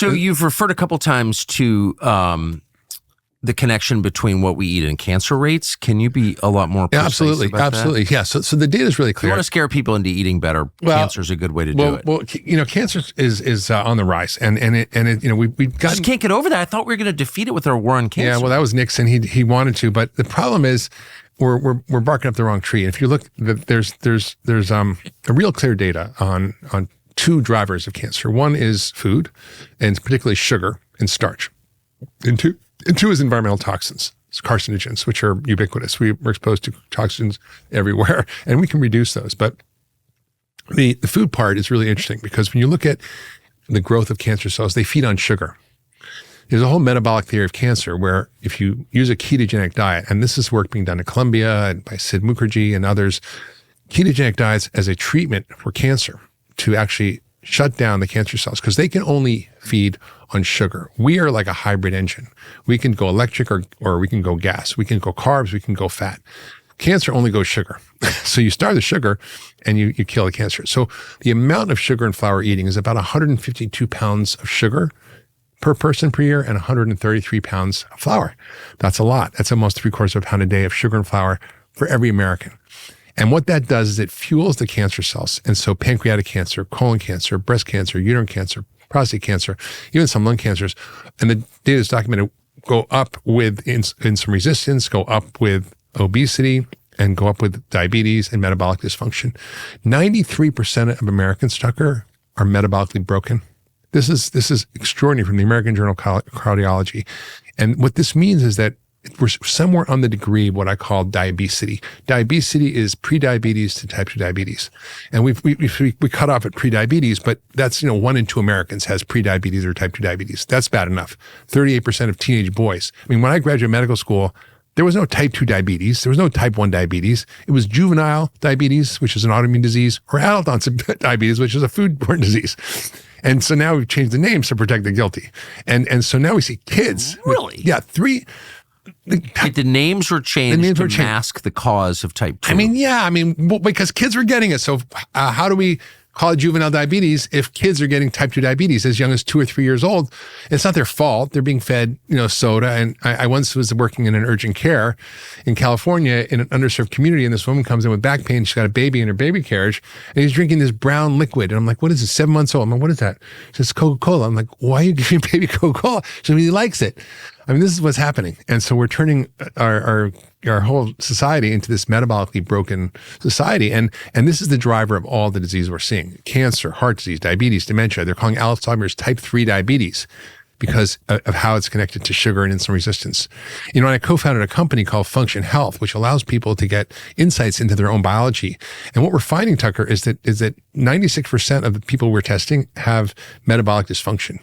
So you've referred a couple times to the connection between what we eat and cancer rates. Can you be a lot more precise absolutely, about absolutely, that? yeah. So the data is really If you clear. want to scare people into eating better, cancer is a good way to do it. Well, cancer is on the rise, and we've gotten. Just can't get over that. I thought we were going to defeat it with our war on cancer. Yeah, well, that was Nixon. He wanted to, but the problem is we're barking up the wrong tree. And if you look, there's a real clear data on two drivers of cancer. One is food, and particularly sugar and starch. And two is environmental toxins. It's carcinogens, which are ubiquitous. We're exposed to toxins everywhere, and we can reduce those. But the food part is really interesting because when you look at the growth of cancer cells, they feed on sugar. There's a whole metabolic theory of cancer where if you use a ketogenic diet, and this is work being done at Columbia and by Sid Mukherjee and others, ketogenic diets as a treatment for cancer to actually shut down the cancer cells because they can only feed on sugar. We are like a hybrid engine. We can go electric or we can go gas. We can go carbs. We can go fat. Cancer only goes sugar. So you start the sugar and you kill the cancer. So the amount of sugar and flour eating is about 152 pounds of sugar per person per year and 133 pounds of flour. That's a lot. That's almost 3/4 of a pound a day of sugar and flour for every American. And what that does is it fuels the cancer cells. And so pancreatic cancer, colon cancer, breast cancer, uterine cancer, prostate cancer, even some lung cancers, and the data is documented, go up with insulin resistance, go up with obesity, and go up with diabetes and metabolic dysfunction. 93% of Americans, Tucker, are metabolically broken. This is extraordinary from the American Journal of Cardiology. And what this means is that we're somewhere on the degree of what I call diabesity. Diabesity is pre-diabetes to type 2 diabetes. And we cut off at pre-diabetes, but that's, 1 in 2 Americans has pre-diabetes or type 2 diabetes. That's bad enough. 38% of teenage boys. I mean, when I graduated medical school, there was no type 2 diabetes. There was no type 1 diabetes. It was juvenile diabetes, which is an autoimmune disease, or adult onset diabetes, which is a foodborne disease. And so now we've changed the names to protect the guilty. And so now we see kids. Really? Yeah, the names were changed to mask the cause of type 2. Because kids were getting it. So how do we call it juvenile diabetes if kids are getting type 2 diabetes as young as 2 or 3 years old? It's not their fault. They're being fed, soda. And I once was working in an urgent care in California in an underserved community, and this woman comes in with back pain. She's got a baby in her baby carriage, and he's drinking this brown liquid. And I'm like, what is this? 7 months old. I'm like, what is that? She says, Coca-Cola. I'm like, why are you giving your baby Coca-Cola? She said, he likes it. I mean, this is what's happening. And so we're turning our whole society into this metabolically broken society. And this is the driver of all the disease we're seeing. Cancer, heart disease, diabetes, dementia. They're calling Alzheimer's type 3 diabetes because of how it's connected to sugar and insulin resistance. And I co-founded a company called Function Health, which allows people to get insights into their own biology. And what we're finding, Tucker, is that 96% of the people we're testing have metabolic dysfunction.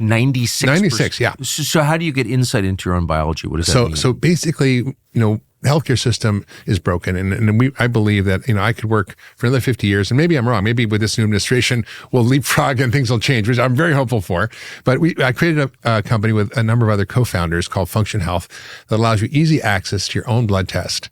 96%. 96, yeah. So how do you get insight into your own biology? What does that mean? So basically, the healthcare system is broken. And I believe that, I could work for another 50 years, and maybe I'm wrong. Maybe with this new administration, we'll leapfrog and things will change, which I'm very hopeful for. But I created a company with a number of other co-founders called Function Health that allows you easy access to your own blood test.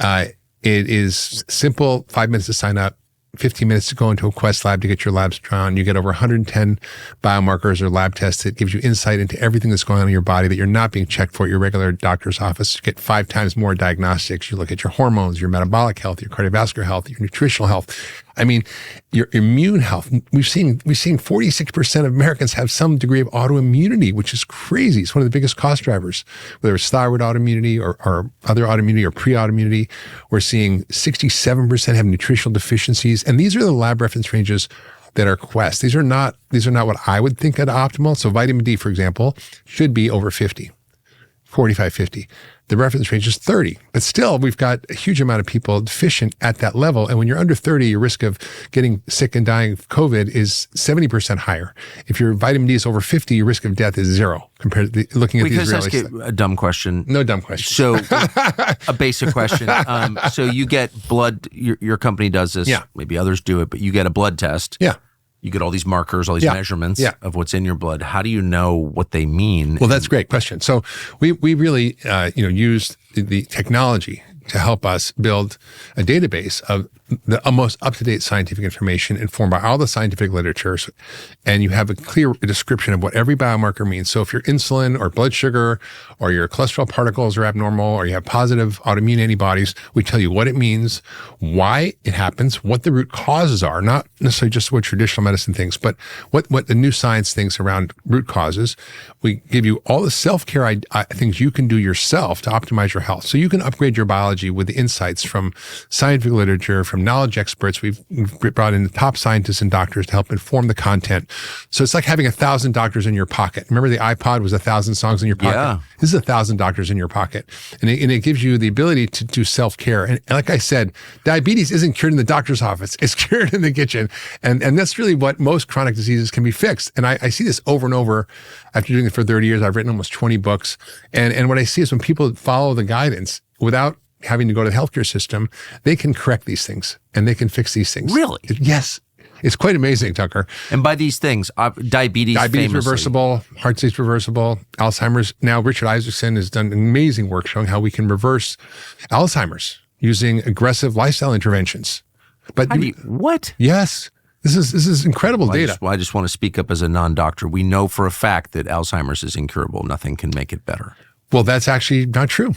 It is simple, 5 minutes to sign up, 15 minutes to go into a Quest lab to get your labs drawn. You get over 110 biomarkers or lab tests that gives you insight into everything that's going on in your body that you're not being checked for at your regular doctor's office. You get 5 times more diagnostics. You look at your hormones, your metabolic health, your cardiovascular health, your nutritional health. I mean, your immune health. We've seen 46% of Americans have some degree of autoimmunity, which is crazy. It's one of the biggest cost drivers, whether it's thyroid autoimmunity or other autoimmunity or pre-autoimmunity. We're seeing 67% have nutritional deficiencies. And these are the lab reference ranges that are Quest. These are not what I would think at optimal. So vitamin D, for example, should be over 50, 45, 50. The reference range is 30. But still, we've got a huge amount of people deficient at that level. And when you're under 30, your risk of getting sick and dying of COVID is 70% higher. If your vitamin D is over 50, your risk of death is 0 compared to looking at the Israelis. Can I ask you a dumb question? No dumb question. So a basic question. So you get blood, your company does this. Yeah. Maybe others do it, but you get a blood test. Yeah. You get all these markers, all these measurements of what's in your blood. How do you know what they mean? Well, that's a great question. So we really, used the technology to help us build a database of the most up-to-date scientific information informed by all the scientific literatures, and you have a clear description of what every biomarker means. So if your insulin or blood sugar or your cholesterol particles are abnormal or you have positive autoimmune antibodies, we tell you what it means, why it happens, what the root causes are, not necessarily just what traditional medicine thinks, but what the new science thinks around root causes. We give you all the self-care things you can do yourself to optimize your health. So you can upgrade your biology with the insights from scientific literature, from knowledge experts. We've brought in the top scientists and doctors to help inform the content. So it's like having 1,000 doctors in your pocket. Remember the iPod was 1,000 songs in your pocket? Yeah. This is 1,000 doctors in your pocket. And it gives you the ability to do self-care. And like I said, diabetes isn't cured in the doctor's office. It's cured in the kitchen. And that's really what most chronic diseases can be fixed. And I see this over and over. After doing it for 30 years, I've written almost 20 books. And what I see is when people follow the guidance without having to go to the healthcare system, they can correct these things and they can fix these things. Really? Yes. It's quite amazing, Tucker. And by these things, diabetes famously. Reversible, heart disease reversible, Alzheimer's. Now, Richard Isaacson has done amazing work showing how we can reverse Alzheimer's using aggressive lifestyle interventions. But what? Yes. This is incredible data. I just want to speak up as a non-doctor. We know for a fact that Alzheimer's is incurable. Nothing can make it better. Well, that's actually not true.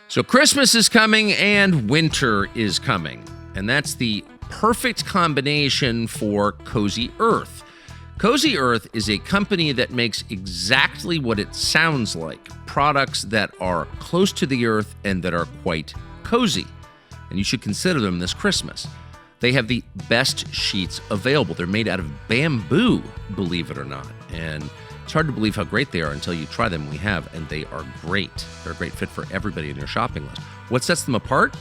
So Christmas is coming and winter is coming. And that's the perfect combination for Cozy Earth. Cozy Earth is a company that makes exactly what it sounds like. Products that are close to the earth and that are quite cozy. And you should consider them this Christmas. They have the best sheets available. They're made out of bamboo, believe it or not. And it's hard to believe how great they are until you try them. We have, and they are great. They're a great fit for everybody in your shopping list. What sets them apart?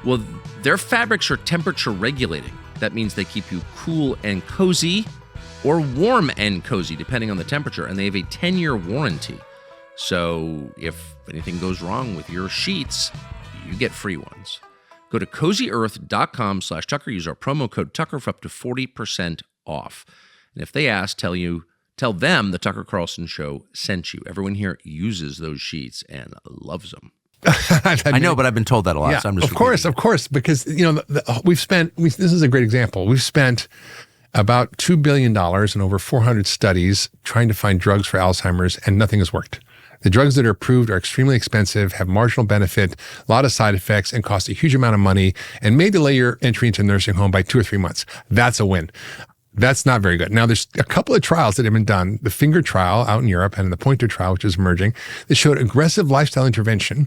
Well, their fabrics are temperature regulating. That means they keep you cool and cozy or warm and cozy, depending on the temperature. And they have a 10-year warranty. So if anything goes wrong with your sheets, you get free ones. Go to cozyearth.com/Tucker. Use our promo code Tucker for up to 40% off. And if they ask, tell them the Tucker Carlson Show sent you. Everyone here uses those sheets and loves them. I know, but I've been told that a lot. Yeah, so I'm just of course, because this is a great example. We've spent about $2 billion in over 400 studies trying to find drugs for Alzheimer's, and nothing has worked. The drugs that are approved are extremely expensive, have marginal benefit, a lot of side effects, and cost a huge amount of money, and may delay your entry into a nursing home by 2 or 3 months. That's a win. That's not very good. Now, there's a couple of trials that have been done, the Finger trial out in Europe and the Pointer trial, which is emerging, that showed aggressive lifestyle intervention,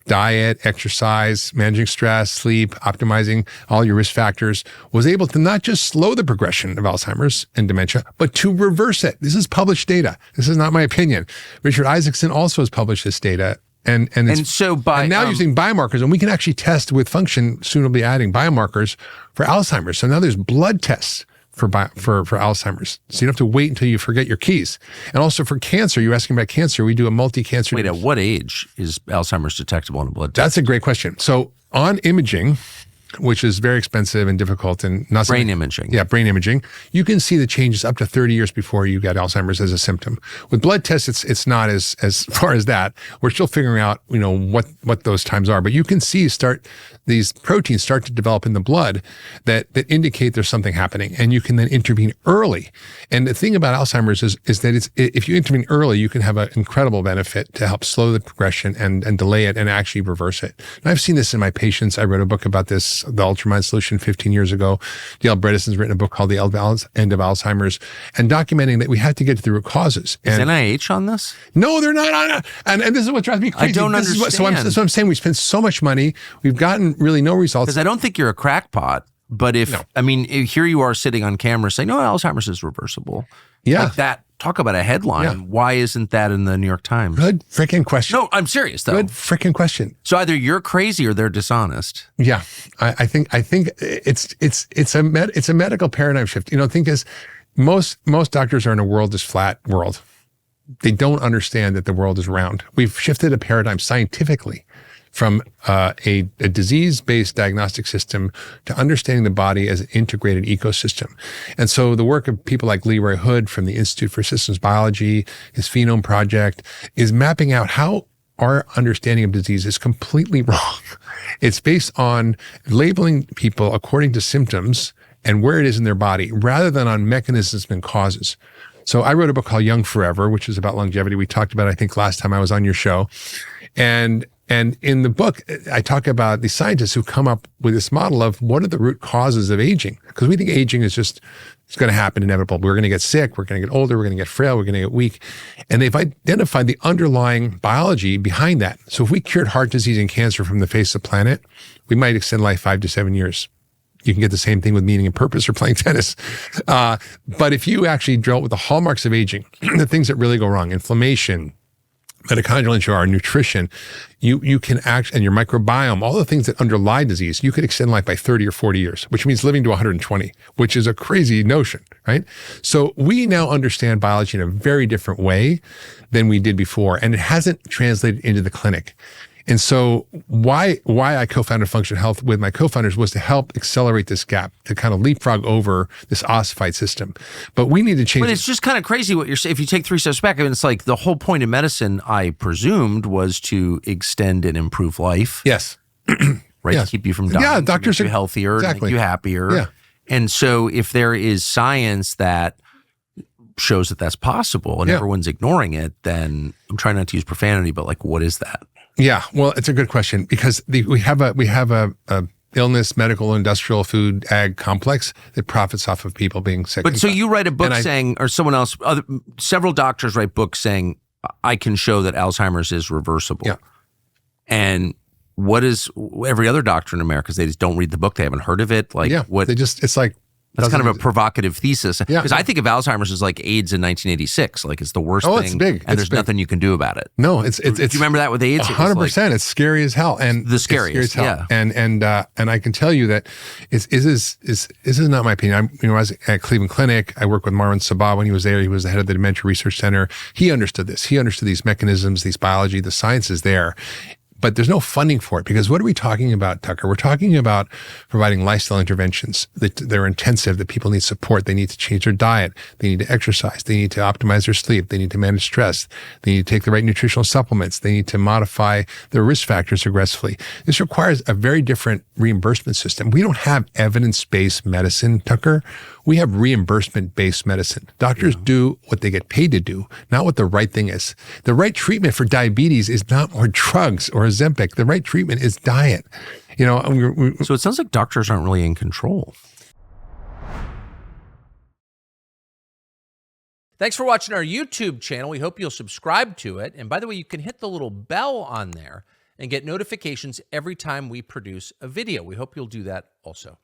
diet, exercise, managing stress, sleep, optimizing all your risk factors, was able to not just slow the progression of Alzheimer's and dementia, but to reverse it. This is published data. This is not my opinion. Richard Isaacson also has published this data. And now using biomarkers, and we can actually test with function, soon we'll be adding biomarkers for Alzheimer's. So now there's blood tests for Alzheimer's. So you don't have to wait until you forget your keys. And also for cancer, you're asking about cancer, we do a multi-cancer. Wait, at what age is Alzheimer's detectable in a blood test? That's a great question. So on imaging, which is very expensive and difficult and not brain imaging. Yeah, brain imaging. You can see the changes up to 30 years before you get Alzheimer's as a symptom. With blood tests, it's not as far as that. We're still figuring out, what those times are. But you can see these proteins start to develop in the blood that indicate there's something happening, and you can then intervene early. And the thing about Alzheimer's is that if you intervene early, you can have an incredible benefit to help slow the progression and delay it and actually reverse it. And I've seen this in my patients. I wrote a book about this, The Ultramind Solution, 15 years ago. Dale Bredeson's written a book called The End of Alzheimer's, and documenting that we had to get to the root causes. Is NIH on this? No, they're not on it. And this is what drives me crazy. I don't understand. That's what I'm saying. We spent so much money. We've gotten really no results. Because I don't think you're a crackpot. But here you are sitting on camera saying, no, Alzheimer's is reversible. Yeah. Like that. Talk about a headline. Yeah. Why isn't that in the New York Times? Good freaking question. No, I'm serious though. Good freaking question. So either you're crazy or they're dishonest. Yeah. I think it's a medical paradigm shift. Think is most doctors are in a world is flat world. They don't understand that the world is round. We've shifted a paradigm scientifically from a disease-based diagnostic system to understanding the body as an integrated ecosystem. And so the work of people like Leroy Hood from the Institute for Systems Biology, his Phenome Project, is mapping out how our understanding of disease is completely wrong. It's based on labeling people according to symptoms and where it is in their body, rather than on mechanisms and causes. So I wrote a book called Young Forever, which is about longevity. We talked about it, I think, last time I was on your show. And in the book, I talk about the scientists who come up with this model of what are the root causes of aging. Because we think aging is just, it's going to happen inevitable. We're going to get sick. We're going to get older. We're going to get frail. We're going to get weak. And they've identified the underlying biology behind that. So if we cured heart disease and cancer from the face of the planet, we might extend life 5 to 7 years. You can get the same thing with meaning and purpose or playing tennis. But if you actually drill with the hallmarks of aging, the things that really go wrong, inflammation, mitochondrial injury, nutrition, you can act, and your microbiome, all the things that underlie disease, you could extend life by 30 or 40 years, which means living to 120, which is a crazy notion, right? So we now understand biology in a very different way than we did before, and it hasn't translated into the clinic. And so why I co-founded Function Health with my co-founders was to help accelerate this gap, to kind of leapfrog over this ossified system. But we need to change. But it's just kind of crazy what you're saying. If you take 3 steps back, I mean, it's like the whole point of medicine, I presumed, was to extend and improve life. Yes. Right? Yes. To keep you from dying. Yeah, doctors to make are you healthier, exactly. make you happier. Yeah. And so if there is science that shows that that's possible and everyone's ignoring it, then I'm trying not to use profanity, but like, what is that? Yeah, well, it's a good question, because we have a illness, medical, industrial, food, ag complex that profits off of people being sick. But so you write a book saying, or someone else, several doctors write books saying, I can show that Alzheimer's is reversible. Yeah. And what is every other doctor in America? They just don't read the book. They haven't heard of it. Like, they just, it's like, that's kind of a provocative thesis. Yeah. Because I think of Alzheimer's as like AIDS in 1986. Like, it's the worst thing. It's big. And there's nothing you can do about it. No, it's. Do you remember that with AIDS? 100%. It's scary as hell, and the scariest. Yeah. And I can tell you that this is not my opinion. I was at Cleveland Clinic. I worked with Marwan Sabah when he was there. He was the head of the Dementia Research Center. He understood this. He understood these mechanisms, these biology. The science is there. But there's no funding for it, because what are we talking about, Tucker? We're talking about providing lifestyle interventions that are intensive, that people need support. They need to change their diet. They need to exercise. They need to optimize their sleep. They need to manage stress. They need to take the right nutritional supplements. They need to modify their risk factors aggressively. This requires a very different reimbursement system. We don't have evidence-based medicine, Tucker. We have reimbursement-based medicine. Doctors do what they get paid to do, not what the right thing is. The right treatment for diabetes is not more drugs or Ozempic. The right treatment is diet. So it sounds like doctors aren't really in control. Thanks for watching our YouTube channel. We hope you'll subscribe to it. And by the way, you can hit the little bell on there and get notifications every time we produce a video. We hope you'll do that also.